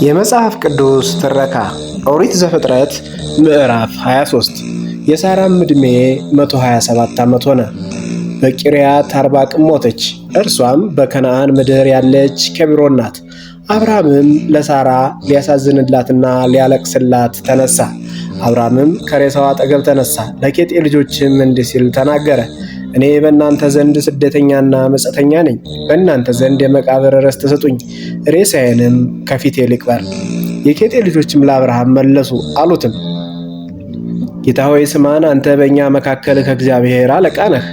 የመጽሐፍ ቅዱስ ትረካ ኦሪት ዘፍጥረት ምዕራፍ 23 የሳራም ዕድሜ 127 ዓመት ሆነ። በቂርያት አርባቅም ሞተች። እርሷም በከነዓን ምድር ያለች ኬብሮን ናት። አብርሃምም ለሳራ ሊያሳዝንላትና ሊያለቅስላት ተነሳ። አብርሃምም ከሬሳው አጠገብ ተነሳ፣ ለኬጤ ልጆችም እንዲህ ሲል ተናገረ። እኔ በእናንተ ዘንድ ስደተኛና መጻተኛ ነኝ። በእናንተ ዘንድ የመቃብር ርስት ስጡኝ፣ ሬሳዬንም ከፊቴ ልቅበር። የኬጤ ልጆችም ለአብርሃም መለሱ አሉትም፣ ጌታ ሆይ ስማን፣ አንተ በእኛ መካከል ከእግዚአብሔር አለቃ ነህ።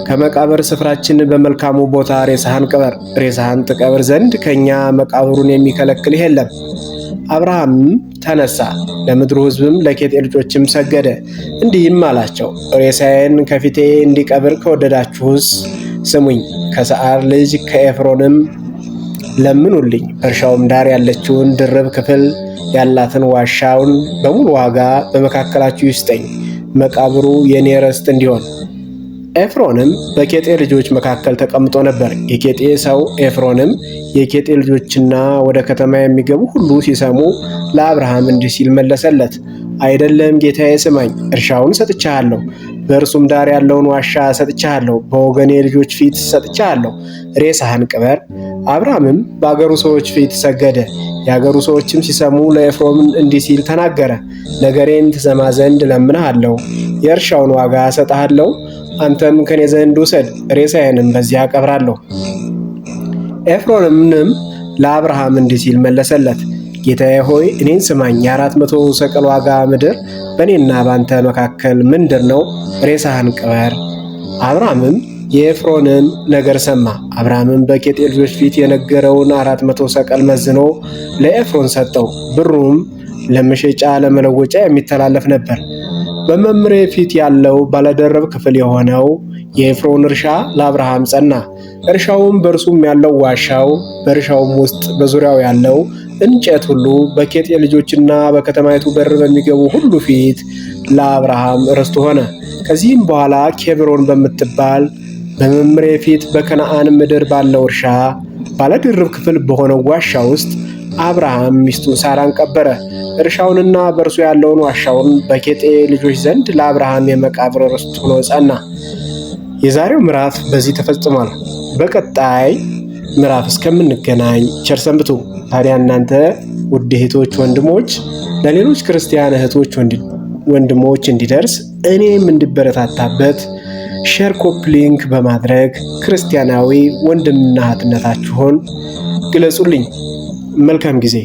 ከመቃብር ስፍራችን በመልካሙ ቦታ ሬሳህን ቅበር። ሬሳህን ትቀብር ዘንድ ከእኛ መቃብሩን የሚከለክልህ የለም። አብርሃም ተነሳ፣ ለምድሩ ሕዝብም ለኬጤ ልጆችም ሰገደ፣ እንዲህም አላቸው፣ ሬሳዬን ከፊቴ እንዲቀብር ከወደዳችሁስ ስሙኝ። ከሰዓር ልጅ ከኤፍሮንም ለምኑልኝ፣ በእርሻውም ዳር ያለችውን ድርብ ክፍል ያላትን ዋሻውን በሙሉ ዋጋ በመካከላችሁ ይስጠኝ፣ መቃብሩ የኔ ርስት እንዲሆን። ኤፍሮንም በኬጤ ልጆች መካከል ተቀምጦ ነበር። የኬጤ ሰው ኤፍሮንም የኬጤ ልጆችና ወደ ከተማ የሚገቡ ሁሉ ሲሰሙ ለአብርሃም እንዲህ ሲል መለሰለት፣ አይደለም ጌታዬ ስማኝ፣ እርሻውን ሰጥቻለሁ፣ በእርሱም ዳር ያለውን ዋሻ ሰጥቻለሁ፣ በወገኔ ልጆች ፊት ሰጥቻለሁ፣ ሬሳህን ቅበር። አብርሃምም በአገሩ ሰዎች ፊት ሰገደ። የአገሩ ሰዎችም ሲሰሙ ለኤፍሮም እንዲህ ሲል ተናገረ፣ ነገሬን ትሰማ ዘንድ እለምንሃለሁ፣ የእርሻውን ዋጋ እሰጥሃለሁ፣ አንተም ከኔ ዘንድ ውሰድ፣ ሬሳዬንም በዚያ አቀብራለሁ። ኤፍሮንም ለአብርሃም እንዲህ ሲል መለሰለት፣ ጌታዬ ሆይ እኔን ስማኝ፣ የ400 ሰቅል ዋጋ ምድር በእኔና ባንተ መካከል ምንድር ነው? ሬሳህን ቅበር። አብርሃምም የኤፍሮንን ነገር ሰማ። አብርሃምም በኬጤ ልጆች ፊት የነገረውን 400 ሰቅል መዝኖ ለኤፍሮን ሰጠው። ብሩም ለመሸጫ ለመለወጫ የሚተላለፍ ነበር። በመምሬ ፊት ያለው ባለደረብ ክፍል የሆነው የኤፍሮን እርሻ ለአብርሃም ጸና። እርሻውም በእርሱም ያለው ዋሻው፣ በእርሻውም ውስጥ በዙሪያው ያለው እንጨት ሁሉ በኬጤ ልጆችና በከተማይቱ በር በሚገቡ ሁሉ ፊት ለአብርሃም ርስቱ ሆነ። ከዚህም በኋላ ኬብሮን በምትባል በመምሬ ፊት በከነዓን ምድር ባለው እርሻ ባለድርብ ክፍል በሆነው ዋሻ ውስጥ አብርሃም ሚስቱን ሳራን ቀበረ። እርሻውንና በእርሱ ያለውን ዋሻውን በኬጤ ልጆች ዘንድ ለአብርሃም የመቃብር ርስት ሆኖ ጸና። የዛሬው ምዕራፍ በዚህ ተፈጽሟል። በቀጣይ ምዕራፍ እስከምንገናኝ ቸር ሰንብቱ። ታዲያ እናንተ ውድ እህቶች፣ ወንድሞች ለሌሎች ክርስቲያን እህቶች ወንድሞች እንዲደርስ እኔም እንድበረታታበት ሼር፣ ኮፒ ሊንክ በማድረግ ክርስቲያናዊ ወንድምና እህትነታችሁን ግለጹልኝ። መልካም ጊዜ።